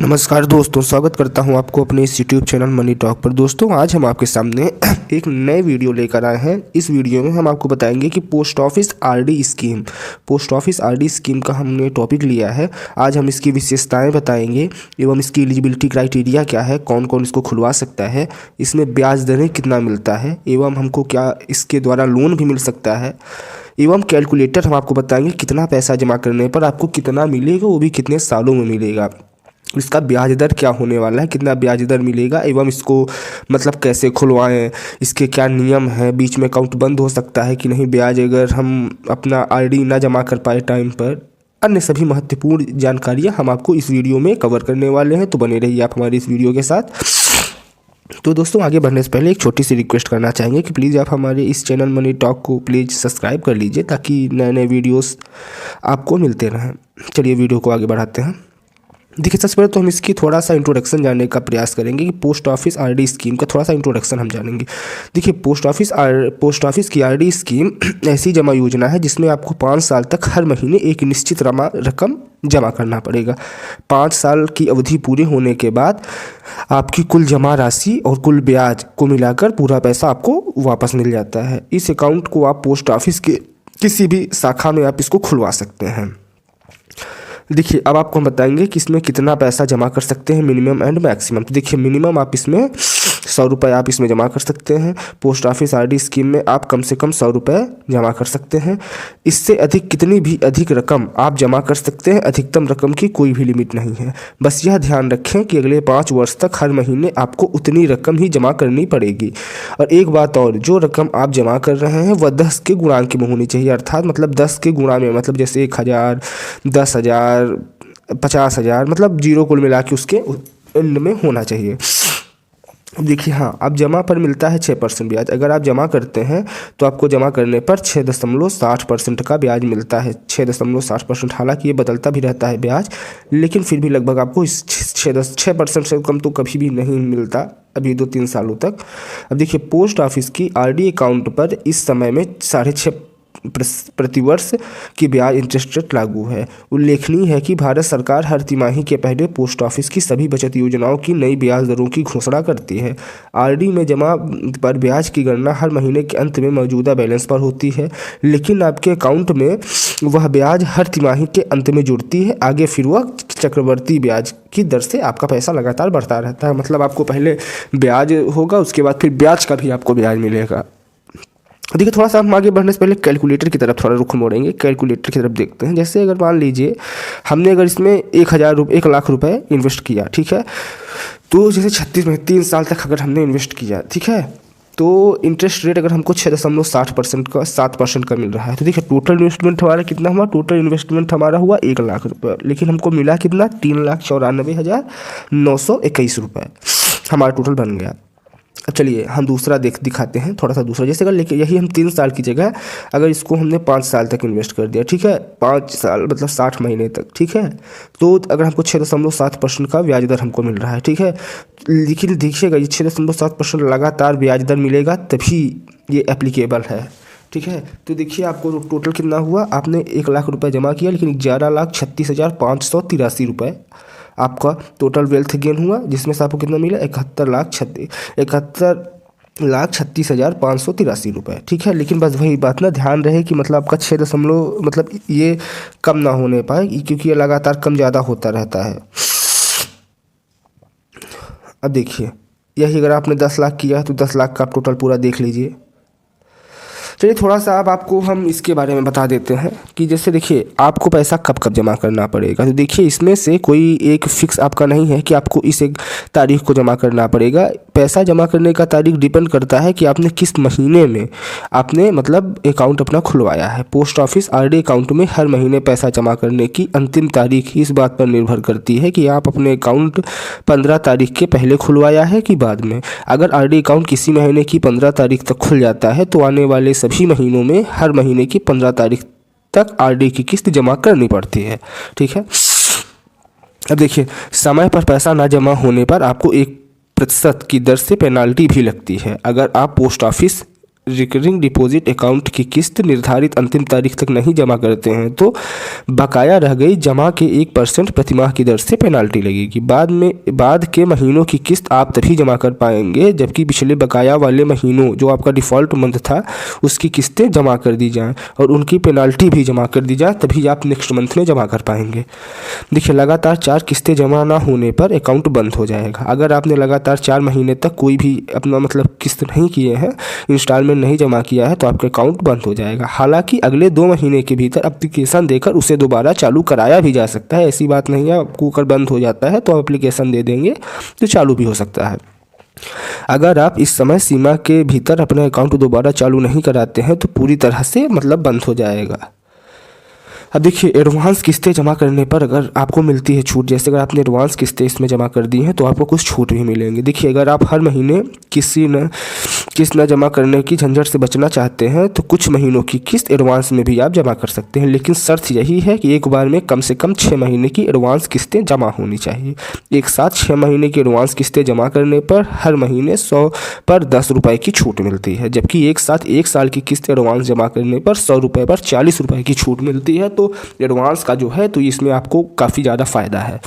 नमस्कार दोस्तों, स्वागत करता हूं आपको अपने इस यूट्यूब चैनल मनी टॉक पर। दोस्तों, आज हम आपके सामने एक नए वीडियो लेकर आए हैं। इस वीडियो में हम आपको बताएंगे कि पोस्ट ऑफिस आरडी स्कीम का हमने टॉपिक लिया है। आज हम इसकी विशेषताएं बताएंगे एवं इसकी एलिजिबिलिटी क्राइटेरिया क्या है, कौन कौन इसको खुलवा सकता है, इसमें ब्याज दरें कितना मिलता है एवं हमको क्या इसके द्वारा लोन भी मिल सकता है, एवं कैलकुलेटर हम आपको बताएंगे कितना पैसा जमा करने पर आपको कितना मिलेगा, वो भी कितने सालों में मिलेगा, इसका ब्याज दर क्या होने वाला है, कितना ब्याज दर मिलेगा एवं इसको मतलब कैसे खुलवाएं, इसके क्या नियम हैं, बीच में अकाउंट बंद हो सकता है कि नहीं ब्याज अगर हम अपना आरडी ना जमा कर पाए टाइम पर। अन्य सभी महत्वपूर्ण जानकारियां हम आपको इस वीडियो में कवर करने वाले हैं, तो बने रहिए आप हमारे इस वीडियो के साथ। तो दोस्तों, आगे बढ़ने से पहले एक छोटी सी रिक्वेस्ट करना चाहेंगे कि प्लीज़ आप हमारे इस चैनल मनी टॉक को प्लीज़ सब्सक्राइब कर लीजिए ताकि नए नए वीडियोस आपको मिलते रहें। चलिए वीडियो को आगे बढ़ाते हैं। देखिए, सबसे पहले तो हम इसकी थोड़ा सा इंट्रोडक्शन जानने का प्रयास करेंगे कि पोस्ट ऑफिस आरडी स्कीम का थोड़ा सा इंट्रोडक्शन हम जानेंगे। देखिए, पोस्ट ऑफिस की आरडी स्कीम ऐसी जमा योजना है जिसमें आपको 5 साल तक हर महीने एक निश्चित रकम जमा करना पड़ेगा। 5 साल की अवधि पूरे होने के बाद आपकी कुल जमा राशि और कुल ब्याज को मिलाकर पूरा पैसा आपको वापस मिल जाता है। इस अकाउंट को आप पोस्ट ऑफिस के किसी भी शाखा में आप इसको खुलवा सकते हैं। देखिए, अब आपको हम बताएंगे कि इसमें कितना पैसा जमा कर सकते हैं, मिनिमम एंड मैक्सिमम। तो देखिए, मिनिमम आप इसमें 100 रुपये आप इसमें जमा कर सकते हैं। पोस्ट ऑफिस आरडी स्कीम में आप कम से कम 100 रुपये जमा कर सकते हैं। इससे अधिक कितनी भी अधिक रकम आप जमा कर सकते हैं, अधिकतम रकम की कोई भी लिमिट नहीं है। बस यह ध्यान रखें कि अगले 5 वर्ष तक हर महीने आपको उतनी रकम ही जमा करनी पड़ेगी। और एक बात और, जो रकम आप जमा कर रहे हैं वह 10 के गुणांक में होनी चाहिए, अर्थात मतलब 10 के गुणा में, मतलब जैसे 1000, 10,000, 50,000, मतलब जीरो कुल मिला के उसके एंड में होना चाहिए। देखिए, हाँ, अब जमा पर मिलता है 6% ब्याज। अगर आप जमा करते हैं तो आपको जमा करने पर 6.60% का ब्याज मिलता है। 6.60%, हालांकि ये बदलता भी रहता है ब्याज, लेकिन फिर भी लगभग आपको इस 6% से कम तो कभी भी नहीं मिलता अभी 2-3 सालों तक। अब देखिए, पोस्ट ऑफिस की आरडी अकाउंट पर इस समय में 6.5% प्रतिवर्ष की ब्याज इंटरेस्ट रेट लागू है। उल्लेखनीय है कि भारत सरकार हर तिमाही के पहले पोस्ट ऑफिस की सभी बचत योजनाओं की नई ब्याज दरों की घोषणा करती है। आरडी में जमा पर ब्याज की गणना हर महीने के अंत में मौजूदा बैलेंस पर होती है, लेकिन आपके अकाउंट में वह ब्याज हर तिमाही के अंत में जुड़ती है। आगे फिर वह चक्रवर्ती ब्याज की दर से आपका पैसा लगातार बढ़ता रहता है। मतलब आपको पहले ब्याज होगा, उसके बाद फिर ब्याज का भी आपको ब्याज मिलेगा। देखिए, थोड़ा सा हम आगे बढ़ने से पहले कैलकुलेटर की तरफ थोड़ा रुख मोड़ेंगे। कैलकुलेटर की तरफ देखते हैं। जैसे अगर मान लीजिए हमने अगर इसमें 1 लाख रुपए इन्वेस्ट किया, ठीक है, तो जैसे 36 में 3 साल तक अगर हमने इन्वेस्ट किया, ठीक है, तो इंटरेस्ट रेट अगर हमको 6.60% का 7% का मिल रहा है, तो देखिए टोटल इन्वेस्टमेंट हमारा कितना हुआ, टोटल इन्वेस्टमेंट हमारा हुआ 1 लाख रुपये, लेकिन हमको मिला कितना, 3,94,921 रुपये हमारा टोटल बन गया। अब चलिए हम दूसरा दिखाते हैं, थोड़ा सा दूसरा। जैसे अगर लेके यही हम 3 साल की जगह अगर इसको हमने 5 साल तक इन्वेस्ट कर दिया, ठीक है, 5 साल मतलब 60 महीने तक, ठीक है, तो अगर हमको 6.7% का ब्याज दर हमको मिल रहा है, ठीक है, लेकिन देखिएगा ये 6.7% लगातार ब्याज दर मिलेगा तभी ये एप्लीकेबल है, ठीक है। तो देखिए आपको टोटल कितना हुआ, आपने 1 लाख रुपये जमा किया, लेकिन 11,36,583 रुपये आपका टोटल वेल्थ गेन हुआ, जिसमें से आपको कितना मिला, 71,36,583 रुपये, ठीक है। लेकिन बस वही बात ना, ध्यान रहे कि मतलब आपका 6 दशमलव मतलब ये कम ना होने पाए, क्योंकि ये लगातार कम ज़्यादा होता रहता है। अब देखिए, यही अगर आपने 10 लाख किया है तो 10 लाख का आप टोटल पूरा देख लीजिए। चलिए थोड़ा सा अब आपको हम इसके बारे में बता देते हैं कि जैसे देखिए आपको पैसा कब कब जमा करना पड़ेगा। तो देखिए, इसमें से कोई एक फिक्स आपका नहीं है कि आपको इस एक तारीख को जमा करना पड़ेगा। पैसा जमा करने का तारीख डिपेंड करता है कि आपने किस महीने में आपने मतलब अकाउंट अपना खुलवाया है। पोस्ट ऑफिस आरडी अकाउंट में हर महीने पैसा जमा करने की अंतिम तारीख इस बात पर निर्भर करती है कि आप अपने अकाउंट 15 तारीख के पहले खुलवाया है कि बाद में। अगर आरडी अकाउंट किसी महीने की 15 तारीख तक खुल जाता है तो आने वाले सभी महीनों में हर महीने की 15 तारीख तक आरडी की किस्त जमा करनी पड़ती है, ठीक है। अब देखिए, समय पर पैसा ना जमा होने पर आपको 1% की दर से पेनाल्टी भी लगती है। अगर आप post office recurring deposit account की किस्त निर्धारित अंतिम तारीख तक नहीं जमा करते हैं तो बकाया रह गई जमा के 1% प्रतिमाह की दर से पेनाल्टी लगेगी। बाद के महीनों की किस्त आप तभी जमा कर पाएंगे जबकि पिछले बकाया वाले महीनों जो आपका डिफ़ॉल्ट मंथ था उसकी किस्तें जमा कर दी जाएँ और उनकी पेनाल्टी भी जमा कर दी जाए, तभी आप नेक्स्ट मंथ में जमा कर पाएंगे। देखिए, लगातार 4 किस्तें जमा ना होने पर अकाउंट बंद हो जाएगा। अगर आपने लगातार 4 महीने तक कोई भी अपना मतलब किस्त नहीं किए हैं, इंस्टॉलमेंट नहीं जमा किया है, तो आपका अकाउंट बंद हो जाएगा। हालांकि अगले 2 महीने के भीतर एप्लीकेशन देकर उसे दोबारा चालू कराया भी जा सकता है। ऐसी बात नहीं है आपको अगर बंद हो जाता है तो आप एप्लीकेशन दे देंगे तो चालू भी हो सकता है। अगर आप इस समय सीमा के भीतर अपना अकाउंट दोबारा चालू नहीं कराते हैं तो पूरी तरह से मतलब बंद हो जाएगा। अब देखिए, एडवांस किस्तें जमा करने पर अगर आपको मिलती है छूट, जैसे अगर आपने एडवांस किस्तें इसमें जमा कर दी हैं तो आपको कुछ छूट भी मिलेंगे। देखिए, अगर आप हर महीने किस्त न जमा करने की झंझट से बचना चाहते हैं तो कुछ महीनों की किस्त एडवांस में भी आप जमा कर सकते हैं, लेकिन शर्त यही है कि एक बार में कम से कम 6 महीने की एडवांस किस्तें जमा होनी चाहिए। एक साथ 6 महीने की एडवांस किस्तें जमा करने पर हर महीने 100 पर 10 रुपये की छूट मिलती है, जबकि एक साथ 1 साल की किस्त एडवांस जमा करने पर 100 रुपये पर 40 रुपये की छूट मिलती है। तो एडवांस का जो है तो इसमें आपको काफ़ी ज़्यादा फ़ायदा है।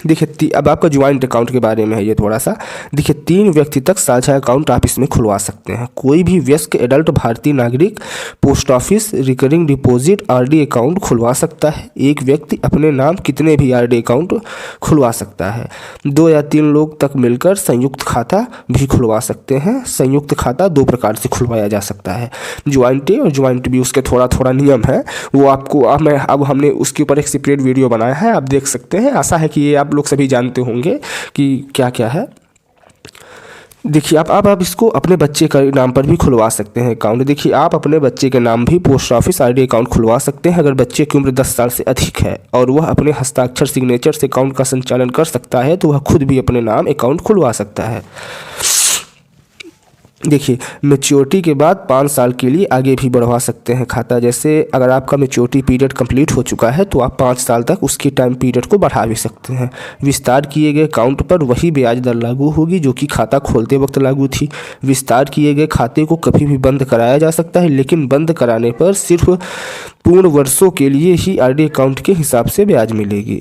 देखिए, अब आपका ज्वाइंट अकाउंट के बारे में है ये थोड़ा सा। देखिए, 3 व्यक्ति तक साझा अकाउंट आप इसमें खुलवा सकते हैं। कोई भी वयस्क एडल्ट भारतीय नागरिक post office recurring deposit RD account खुलवा सकता है। एक व्यक्ति अपने नाम कितने भी आरडी अकाउंट खुलवा सकता है। 2 या 3 लोग तक मिलकर संयुक्त खाता भी खुलवा सकते हैं। संयुक्त खाता 2 प्रकार से खुलवाया जा सकता है, ज्वाइंट ए और ज्वाइंट बी। उसके थोड़ा नियम है, वो आपको अब हमने उसके ऊपर एक सेपरेट वीडियो बनाया है, आप देख सकते हैं। आशा है कि ये आप लोग सभी जानते होंगे कि क्या क्या है। देखिए, आप इसको अपने बच्चे के नाम पर भी खुलवा सकते हैं अकाउंट। देखिए, आप अपने बच्चे के नाम भी पोस्ट ऑफिस आरडी अकाउंट खुलवा सकते हैं अगर बच्चे की उम्र 10 साल से अधिक है और वह अपने हस्ताक्षर सिग्नेचर से अकाउंट का संचालन कर सकता है तो वह खुद भी अपने नाम अकाउंट खुलवा सकता है। देखिए, मैच्योरिटी के बाद 5 साल के लिए आगे भी बढ़वा सकते हैं खाता। जैसे अगर आपका मैच्योरिटी पीरियड कंप्लीट हो चुका है तो आप 5 साल तक उसकी टाइम पीरियड को बढ़ा भी सकते हैं। विस्तार किए गए अकाउंट पर वही ब्याज दर लागू होगी जो कि खाता खोलते वक्त लागू थी। विस्तार किए गए खाते को कभी भी बंद कराया जा सकता है, लेकिन बंद कराने पर सिर्फ पूर्ण वर्षों के लिए ही आरडी अकाउंट के हिसाब से ब्याज मिलेगी।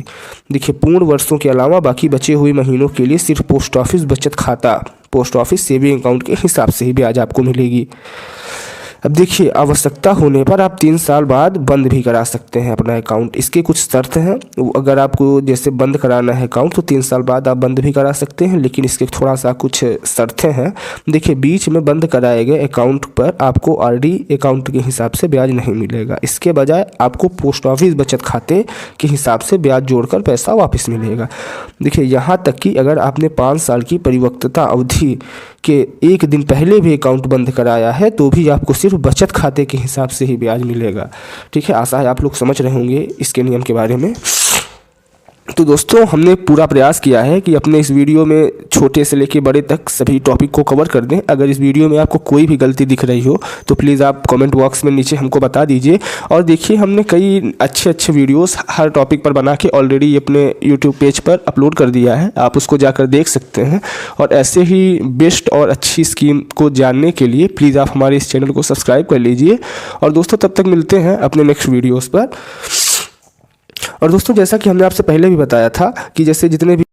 देखिए, पूर्ण वर्षों के अलावा बाकी बचे हुए महीनों के लिए सिर्फ पोस्ट ऑफिस बचत खाता, पोस्ट ऑफिस सेविंग अकाउंट के हिसाब से ही ब्याज आपको मिलेगी। अब देखिए, आवश्यकता होने पर आप 3 साल बाद बंद भी करा सकते हैं अपना अकाउंट। इसके कुछ शर्त हैं। अगर आपको जैसे बंद कराना है अकाउंट तो 3 साल बाद आप बंद भी करा सकते हैं, लेकिन इसके थोड़ा सा कुछ शर्तें हैं। देखिए, बीच में बंद कराए गए अकाउंट पर आपको आरडी अकाउंट के हिसाब से ब्याज नहीं मिलेगा। इसके बजाय आपको पोस्ट ऑफिस बचत खाते के हिसाब से ब्याज जोड़कर पैसा वापस मिलेगा। देखिए, यहाँ तक कि अगर आपने 5 साल की परिपक्वता अवधि के 1 दिन पहले भी अकाउंट बंद कराया है तो भी आपको सिर्फ बचत खाते के हिसाब से ही ब्याज मिलेगा। ठीक है, आशा है आप लोग समझ रहे होंगे इसके नियम के बारे में। तो दोस्तों, हमने पूरा प्रयास किया है कि अपने इस वीडियो में छोटे से लेकर बड़े तक सभी टॉपिक को कवर कर दें। अगर इस वीडियो में आपको कोई भी गलती दिख रही हो तो प्लीज़ आप कमेंट बॉक्स में नीचे हमको बता दीजिए। और देखिए, हमने कई अच्छे वीडियोस हर टॉपिक पर बना के ऑलरेडी अपने यूट्यूब पेज पर अपलोड कर दिया है, आप उसको जाकर देख सकते हैं। और ऐसे ही बेस्ट और अच्छी स्कीम को जानने के लिए प्लीज़ आप हमारे इस चैनल को सब्सक्राइब कर लीजिए। और दोस्तों, तब तक मिलते हैं अपने नेक्स्ट वीडियोज़ पर। और दोस्तों, जैसा कि हमने आपसे पहले भी बताया था कि जैसे जितने भी